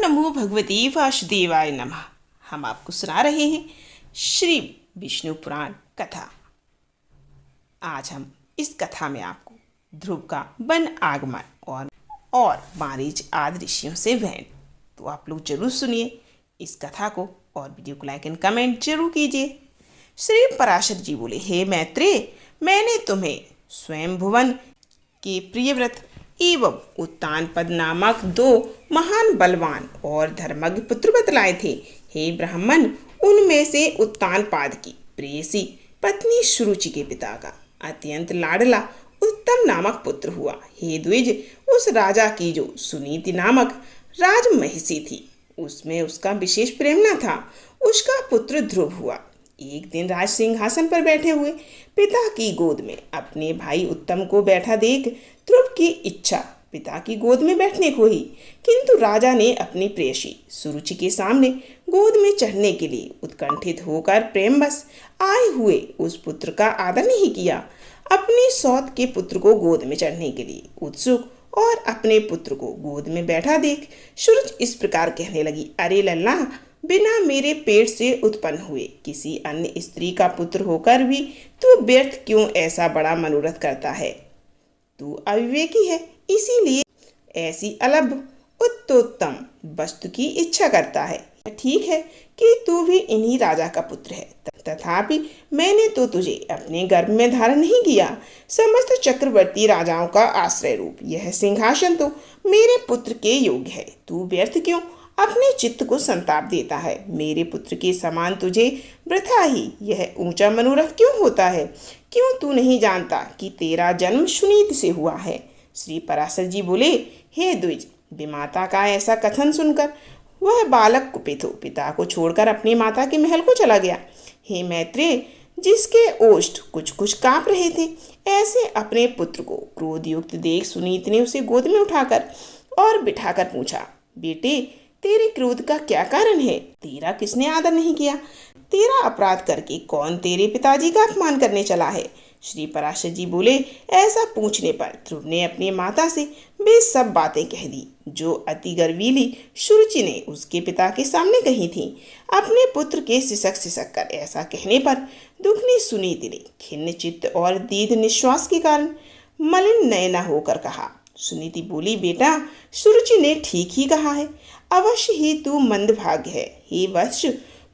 नमो भगवते वासुदेवाय नमः। हम आपको सुना रहे हैं श्री विष्णु पुराण कथा। आज हम इस कथा में आपको ध्रुव का वन आगमन और मारीच आदि ऋषियों से भेंट, तो आप लोग जरूर सुनिए इस कथा को और वीडियो को लाइक एंड कमेंट जरूर कीजिए। श्री पराशर जी बोले, हे मैत्रेय, मैंने तुम्हें स्वयं भुवन के प्रियव्रत एवं उत्तानपद नामक दो महान बलवान और धर्मज्ञ पुत्र बतलाए थे। हे ब्राह्मण, उनमें से उत्तानपाद की प्रेयसी पत्नी सुरुचि के पिता का अत्यंत लाडला उत्तम नामक पुत्र हुआ। हे द्विज, उस राजा की जो सुनीति नामक राजमहिषी थी, उसमें उसका विशेष प्रेम न था। उसका पुत्र ध्रुव हुआ। एक दिन राज सिंहासन पर बैठे हुए पिता की गोद में अपने भाई उत्तम को बैठा देख ध्रुव की इच्छा पिता की गोद में बैठने को ही, किंतु राजा ने अपनी प्रेयसी सुरुचि के सामने गोद में चढ़ने के लिए उत्कंठित होकर प्रेमवश आए हुए उस पुत्र का आदर नहीं किया। अपनी सौत के पुत्र को गोद में चढ़ने के लिए उत्सुक और अपने पुत्र को गोद में बैठा देख सुरुचि इस प्रकार कहने लगी, अरे लल्ला, बिना मेरे पेट से उत्पन्न हुए किसी अन्य स्त्री का पुत्र होकर भी तू व्यर्थ क्यों ऐसा बड़ा मनोरथ करता है? तू अविवेकी है, इसीलिए ऐसी अलभ उत्तोत्तम वस्तु की इच्छा करता है। ठीक है कि तू भी इन्हीं राजा का पुत्र है, तथापि मैंने तो तुझे अपने गर्भ में धारण नहीं किया। समस्त चक्रवर्ती राजाओं का आश्रय रूप यह सिंहासन तो मेरे पुत्र के योग्य है। तू व्यर्थ क्यों अपने चित्त को संताप देता है? मेरे पुत्र के समान तुझे वृथा ही यह ऊंचा मनोरथ क्यों होता है? क्यों तू नहीं जानता कि तेरा जन्म सुनीति से हुआ है? श्री पराशर जी बोले, हे द्विज, विमाता का ऐसा कथन सुनकर वह बालक कुपित हो पिता को छोड़कर अपनी माता के महल को चला गया। हे मैत्रेय, जिसके ओष्ठ कुछ कुछ कांप रहे थे, ऐसे अपने पुत्र को क्रोधयुक्त देख सुनीति ने उसे गोद में उठाकर और बिठाकर पूछा, बेटे, तेरे क्रोध का क्या कारण है? तेरा किसने आदर नहीं किया? तेरा अपराध करके कौन तेरे पिताजी का अपमान करने चला है? श्री पराशर जी बोले, ऐसा पूछने पर ध्रुव ने अपनी माता से वे सब बातें कह दी जो अति गर्वीली सुरुचि ने उसके पिता के सामने कही थी। अपने पुत्र के सिसक कर ऐसा कहने पर दुखनी सुनीति ने खिन्न चित्त और दीर्घ निश्वास के कारण मलिन नयना होकर कहा। सुनीति बोली, बेटा, सुरुचि ने ठीक ही कहा है। अवश्य ही तू मंदभाग्य है। हे वत्स,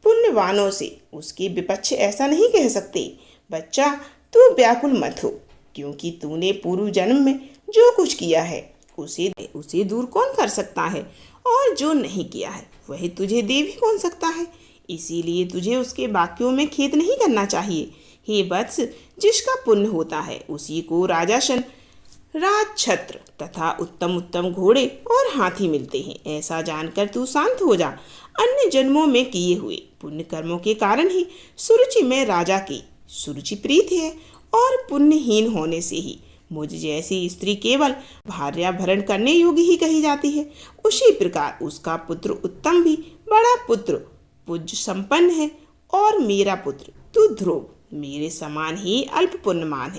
पुण्यवानों से उसके विपक्ष ऐसा नहीं कह सकते। बच्चा, तू व्याकुल मत हो, क्योंकि तूने पूर्व जन्म में जो कुछ किया है उसे दूर कौन कर सकता है, और जो नहीं किया है वही तुझे दे भी कौन सकता है। इसीलिए तुझे उसके वाक्यों में खेद नहीं करना चाहिए। हे वत्स, जिसका पुण्य होता है उसी को राजासन, राजछत्र तथा उत्तम उत्तम घोड़े और हाथी मिलते हैं। ऐसा जानकर तू शांत हो जा। अन्य जन्मों में किए हुए पुण्य कर्मों के कारण ही सुरुचि में राजा की सुरुचि प्रीत है, और पुण्यहीन होने से ही मुझ जैसी स्त्री केवल भार्या भरण करने योग्य ही कही जाती है। उसी प्रकार उसका पुत्र उत्तम भी बड़ा पुत्र पूज्य संपन्न है, और मेरा पुत्र तू ध्रुव मेरे समान ही अल्प पुण्यवान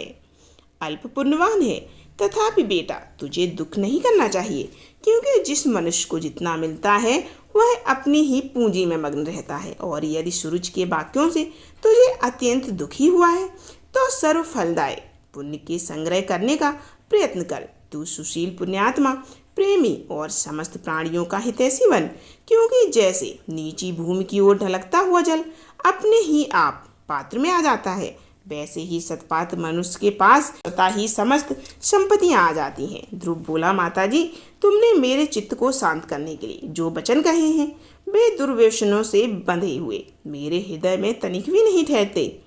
है। तथापि बेटा, तुझे दुख नहीं करना चाहिए, क्योंकि जिस मनुष्य को जितना मिलता है वह अपनी ही पूंजी में मग्न रहता है। और यदि सुरुचि के वाक्यों से तुझे अत्यंत दुखी हुआ है तो सर्व फलदायक पुण्य के संग्रह करने का प्रयत्न कर। तू सुशील पुण्यात्मा, प्रेमी और समस्त प्राणियों का हितैषी बन, क्योंकि जैसे नीची भूमि की ओर ढलकता हुआ जल अपने ही आप पात्र में आ जाता है, वैसे ही सत्पात्र मनुष्य के पास स्वतः ही समस्त संपत्तियां आ जाती हैं। ध्रुव बोला, माताजी, तुमने मेरे चित्त को शांत करने के लिए जो वचन कहे हैं वे दुर्व्यसनों से बंधे हुए मेरे हृदय में तनिक भी नहीं ठहरते।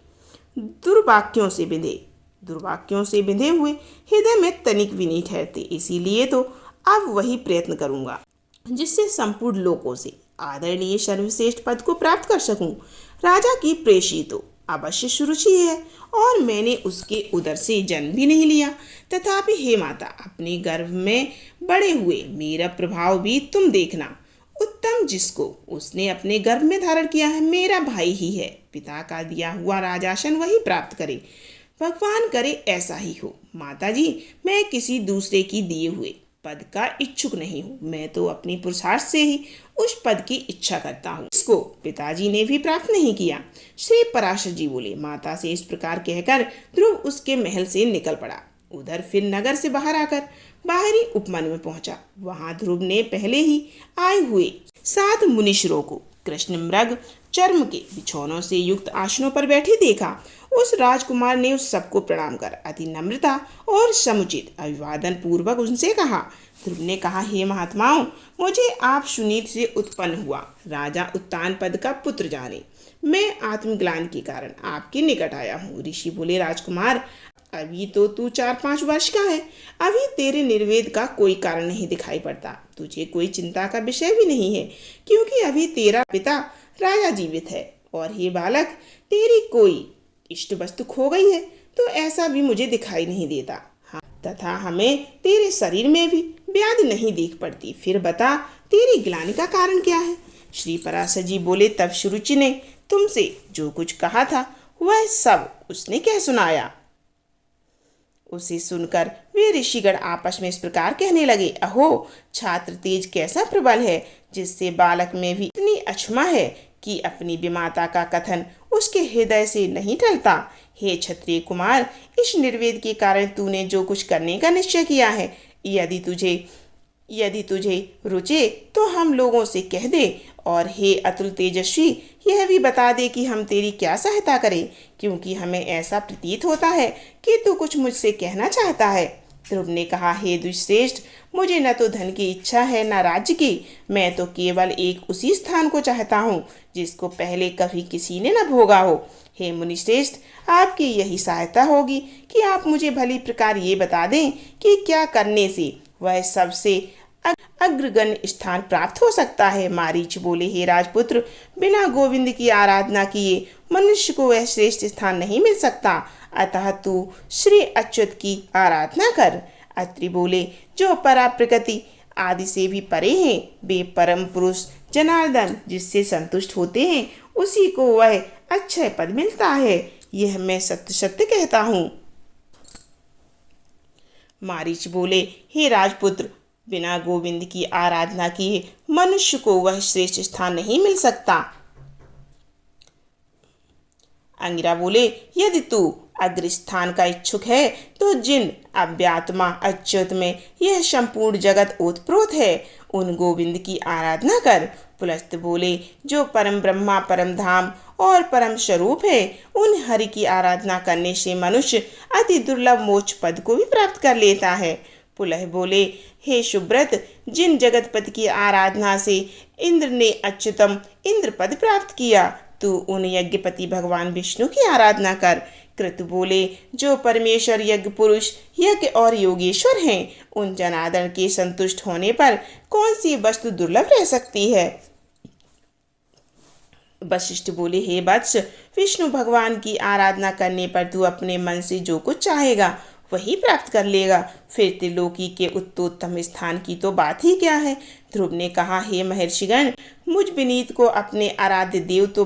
दुर्वाक्यों से बिंधे हुए हृदय में तनिक भी नहीं ठहरते। इसीलिए तो अब वही प्रयत्न करूंगा जिससे संपूर्ण लोकों से आदरणीय सर्वश्रेष्ठ पद को प्राप्त कर सकूं। राजा की प्रेषी तो अवश्य सुरुचि है, और मैंने उसके उदर से जन्म भी नहीं लिया। तथापि हे माता, अपने गर्भ में बड़े हुए मेरा प्रभाव भी तुम देखना। उत्तम जिसको उसने अपने गर्भ में धारण किया है मेरा भाई ही है। पिता का दिया हुआ राजासन वही प्राप्त करे। भगवान करे ऐसा ही हो। माताजी, मैं किसी दूसरे की दिए हुए पद का इच्छुक नहीं हूँ। मैं तो अपनी पुरुषार्थ से ही उस पद की इच्छा करता हूँ। इसको पिताजी ने भी प्राप्त नहीं किया। श्री पराशर जी बोले। माता से इस प्रकार कहकर ध्रुव उसके महल से निकल पड़ा। उधर फिर नगर से बाहर आकर बाहरी उपवन में पहुंचा। वहां ध्रुव ने पहले ही आए हुए 7 मुनीश्वरों को कृष्ण मृग चर्म के बिछौनों से युक्त आसनों पर बैठे देखा। उस राजकुमार ने उस सबको प्रणाम कर अति नम्रता और समुचित अभिवादन पूर्वक उनसे कहा। ध्रुव ने कहा, हे महात्माओं, मुझे आप सुनीत से उत्पन्न हुआ राजा उत्तान पद का पुत्र जाने मैं आत्मग्लानि के कारण आपके निकट आया हूँ। ऋषि बोले, राजकुमार, अभी तो तू 4-5 वर्ष का है। अभी तेरे निर्वेद का कोई कारण नहीं दिखाई पड़ता। तुझे कोई चिंता का विषय भी नहीं है, क्योंकि अभी तेरा पिता राजा जीवित है। और हे बालक, तेरी कोई इष्ट वस्तु खो गई है तो ऐसा भी मुझे दिखाई नहीं देता। हाँ, तथा हमें तेरे शरीर में भी व्याधि नहीं देख पड़ती। फिर बता, तेरी ग्लानि का कारण क्या है? श्री पराशर जी बोले, तब सुरुचि ने तुमसे जो कुछ कहा था वह सब उसने कह सुनाया। उसे सुनकर वे ऋषिगण आपस में इस प्रकार कहने लगे, अहो, छात्र तेज कैसा प्रबल है, जिससे बालक में भी इतनी अक्षमा है कि अपनी विमाता का कथन उसके हृदय से नहीं टलता। हे क्षत्रिय कुमार, इस निर्वेद के कारण तूने जो कुछ करने का निश्चय किया है, यदि तुझे रुचे तो हम लोगों से कह दे। और हे अतुल तेजस्वी, यह भी बता दे कि हम तेरी क्या सहायता करें, क्योंकि हमें ऐसा प्रतीत होता है कि तू कुछ मुझसे कहना चाहता है। ध्रुव ने कहा, हे दुष्श्रेष्ठ, मुझे न तो धन की इच्छा है न राज्य की। मैं तो केवल एक उसी स्थान को चाहता हूँ जिसको पहले कभी किसी ने न भोगा हो। हे मुनिश्रेष्ठ, आपकी यही सहायता होगी कि आप मुझे भली प्रकार ये बता दें कि क्या करने से वह सबसे अग्रगण्य स्थान प्राप्त हो सकता है। मारीच बोले, हे राजपुत्र, बिना गोविंद की आराधना किए मनुष्य को वह श्रेष्ठ स्थान नहीं मिल सकता। अतः तू श्री अच्युत की आराधना कर। अत्रि बोले, जो परा प्रकृति आदि से भी परे हैं, वे परम पुरुष जनार्दन जिससे संतुष्ट होते हैं, उसी को वह अक्षय पद मिलता है। यह मैं सत्य सत्य कहता हूँ। मारीच बोले, हे राजपुत्र, बिना गोविंद की आराधना किए मनुष्य को वह श्रेष्ठ स्थान नहीं मिल सकता। अंगिरा बोले, यदि तू अग्र स्थान का इच्छुक है तो जिन अव्यात्मा अच्युत में यह संपूर्ण जगत ओतप्रोत है, उन गोविंद की आराधना कर। पुलस्त बोले, जो परम ब्रह्मा, परम धाम और परम स्वरूप है, उन हरि की आराधना करने से मनुष्य अति दुर्लभ मोक्ष पद को भी प्राप्त कर लेता है। पुलह बोले, हे सुब्रत, जिन जगतपति की आराधना से इंद्र ने अच्युतम इंद्र पद प्राप्त किया, तू उन यज्ञपति भगवान विष्णु की आराधना कर। कृत बोले, जो परमेश्वर यज्ञ पुरुष यज्ञ और योगेश्वर हैं, उन जनार्दन के संतुष्ट होने पर कौन सी वस्तु दुर्लभ रह सकती है। वशिष्ठ बोले, हे वत्स, विष्णु भगवान की आराधना करने पर तू अपने मन से जो कुछ चाहेगा वही प्राप्त कर लेगा। फिर त्रिलोकी के उत्तोत्तम स्थान की तो बात ही क्या है। ध्रुव ने कहा, हे महर्षिगण, मुझ विनीत को आपने आराध्य देव तो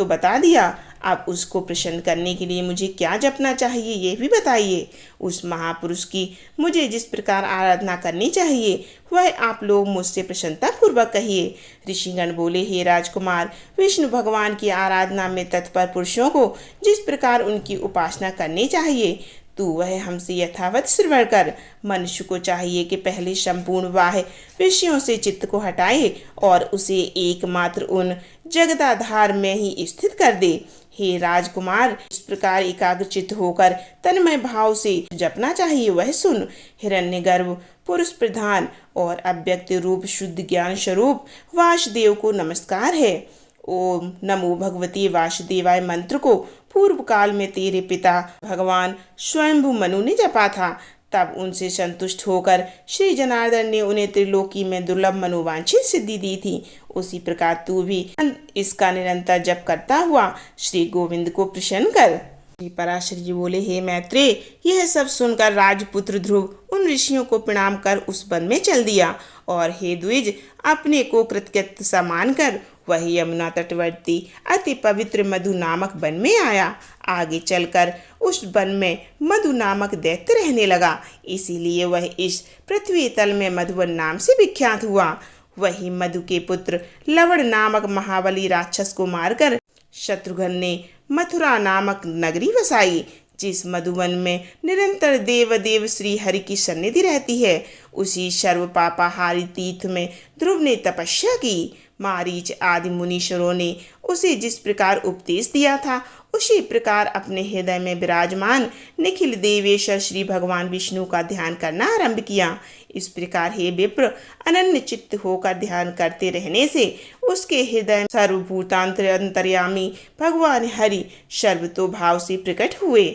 बता दिया। अब उसको प्रसन्न करने के लिए मुझे क्या जपना चाहिए ये भी बताइए। उस महापुरुष की मुझे जिस प्रकार आराधना करनी चाहिए वह आप लोग मुझसे प्रसन्नता पूर्वक कहिए। ऋषिगण बोले, हे राजकुमार, विष्णु भगवान की आराधना में तत्पर पुरुषों को जिस प्रकार उनकी उपासना करनी चाहिए, तू वह हमसे यथावत श्रवण कर। मनुष्य को चाहिए कि पहले संपूर्ण बाह्य विषयों से चित्त को हटाए और उसे एकमात्र उन जगदाधार में ही स्थित कर दे। हे राजकुमार, इस प्रकार एकाग्रचित्त होकर तन्मय भाव से जपना चाहिए वह सुन। हिरण्यगर्भ, पुरुष प्रधान और अव्यक्त रूप शुद्ध ज्ञान स्वरूप वासुदेव को नमस्कार है। ओम नमो भगवती वासुदेवाय मंत्र को पूर्व काल में तेरे पिता भगवान स्वयंभु मनु ने जपा था। तब उनसे संतुष्ट होकर श्री जनार्दन ने उन्हें त्रिलोकी में दुर्लभ मनोवांछित सिद्धि दी थी। उसी प्रकार तू भी इसका निरंतर जप करता हुआ श्री गोविंद को प्रसन्न कर। श्री पराशर जी बोले, हे मैत्रेय, यह सब सुनकर राजपुत्र ध्रुव उन ऋषियों को प्रणाम कर उस वन में चल दिया और हे द्विज, अपने को कृतकृत्य सा मानकर वही यमुना तटवर्ती अति पवित्र मधु नामक वन में आया। आगे चलकर उस वन में मधु नामक दैत्य रहने लगा, इसीलिए वह इस पृथ्वी तल में मधुवन नाम से विख्यात हुआ। वही मधु के पुत्र लवण नामक महाबली राक्षस को मारकर शत्रुघ्न ने मथुरा नामक नगरी बसाई, जिस मधुवन में निरंतर देव श्री हरि की सन्निधि रहती है। उसी सर्व पापाहारी तीर्थ में ध्रुव ने तपस्या की। मारीच आदि मुनीश्वरों ने उसे जिस प्रकार उपदेश दिया था, उसी प्रकार अपने हृदय में विराजमान निखिल देवेश्वर श्री भगवान विष्णु का ध्यान करना आरंभ किया। इस प्रकार हे विप्र, अनन्य चित्त होकर ध्यान करते रहने से उसके हृदय में सर्वभूतांतर अंतर्यामी भगवान हरि सर्वतोभाव से प्रकट हुए।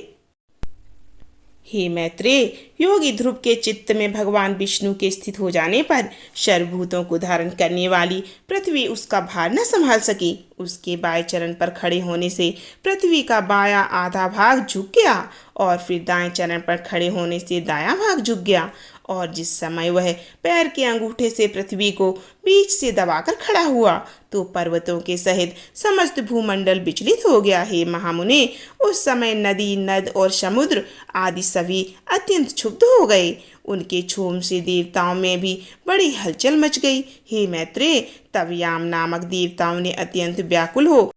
हे मैत्रेय, योगी ध्रुव के चित्त में भगवान विष्णु के स्थित हो जाने पर सर्वभूतों को धारण करने वाली पृथ्वी उसका भार न संभाल सकी। उसके बाएं चरण पर खड़े होने से पृथ्वी का बायां आधा भाग झुक गया और फिर दाएं चरण पर खड़े होने से दायां भाग झुक गया, और जिस समय वह पैर के अंगूठे से पृथ्वी को बीच से दबाकर खड़ा हुआ तो पर्वतों के सहित समस्त भूमंडल विचलित हो गया। हे महामुने, उस समय नदी, नद और समुद्र आदि सभी अत्यंत क्षुब्ध हो गए। उनके क्षोभ से देवताओं में भी बड़ी हलचल मच गई। हे मैत्रेय, तब याम नामक देवताओं ने अत्यंत व्याकुल हो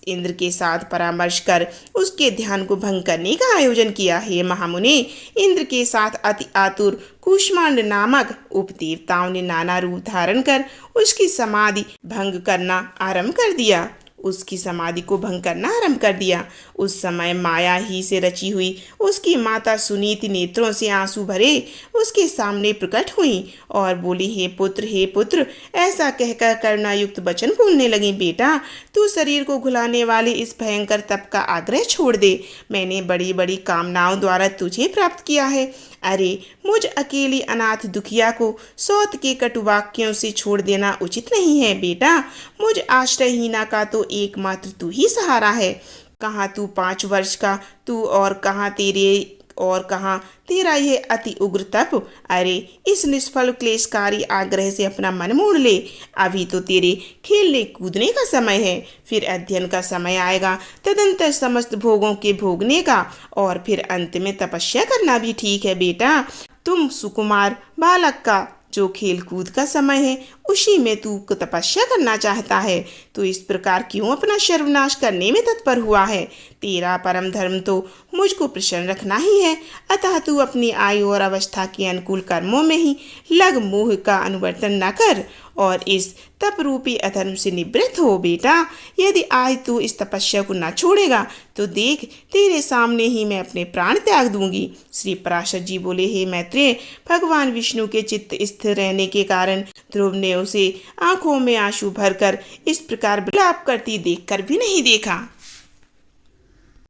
इंद्र के साथ परामर्श कर उसके ध्यान को भंग करने का आयोजन किया। हे महामुने, इंद्र के साथ अति आतुर कुष्मांड नामक उपदेवताओं ने नाना रूप धारण कर उसकी समाधि भंग करना आरंभ कर दिया। उस समय माया ही से रची हुई उसकी माता सुनीति नेत्रों से आंसू भरे उसके सामने प्रकट हुई और बोली, हे पुत्र, ऐसा कहकर करुणायुक्त वचन बोलने लगी। बेटा, तू शरीर को घुलाने वाले इस भयंकर तप का आग्रह छोड़ दे। मैंने बड़ी बड़ी कामनाओं द्वारा तुझे प्राप्त किया है। अरे, मुझ अकेली अनाथ दुखिया को सौत के कटुवाक्यों से छोड़ देना उचित नहीं है। बेटा, मुझ आश्रयहीना का तो एकमात्र तू ही सहारा है। कहाँ तू 5 वर्ष का तू और कहाँ तेरा यह अति उग्र तप। अरे, इस निष्फल क्लेशकारी आग्रह से अपना मन मोड़ ले। अभी तो तेरे खेलने कूदने का समय है, फिर अध्ययन का समय आएगा, तदंतर समस्त भोगों के भोगने का, और फिर अंत में तपस्या करना भी ठीक है। बेटा, तुम सुकुमार बालक का जो खेल कूद का समय है, उसी में तू तपस्या करना चाहता है, तो इस प्रकार क्यों अपना सर्वनाश करने में तत्पर हुआ है। तेरा परम धर्म तो मुझको प्रसन्न रखना ही है, अतः तू अपनी आयु और अवस्था के अनुकूल कर्मों में ही लग मोह का अनुवर्तन न कर और इस तप रूपी अधर्म से निवृत्त हो। बेटा, यदि आज तू इस तपस्या को न छोड़ेगा तो देख, तेरे सामने ही मैं अपने प्राण त्याग दूंगी। श्री पराशर जी बोले, हे मैत्रेय, भगवान विष्णु के चित्त स्थिर रहने के कारण ध्रुव ने उसे आंखों में आंसू भरकर इस प्रकार विलाप करती देखकर भी नहीं देखा।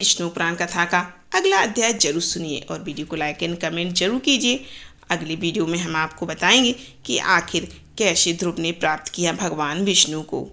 विष्णु पुराण कथा का अगला अध्याय जरूर सुनिए और वीडियो को लाइक एंड कमेंट जरूर कीजिए। अगली वीडियो में हम आपको बताएंगे कि आखिर कैसे ध्रुव ने प्राप्त किया भगवान विष्णु को।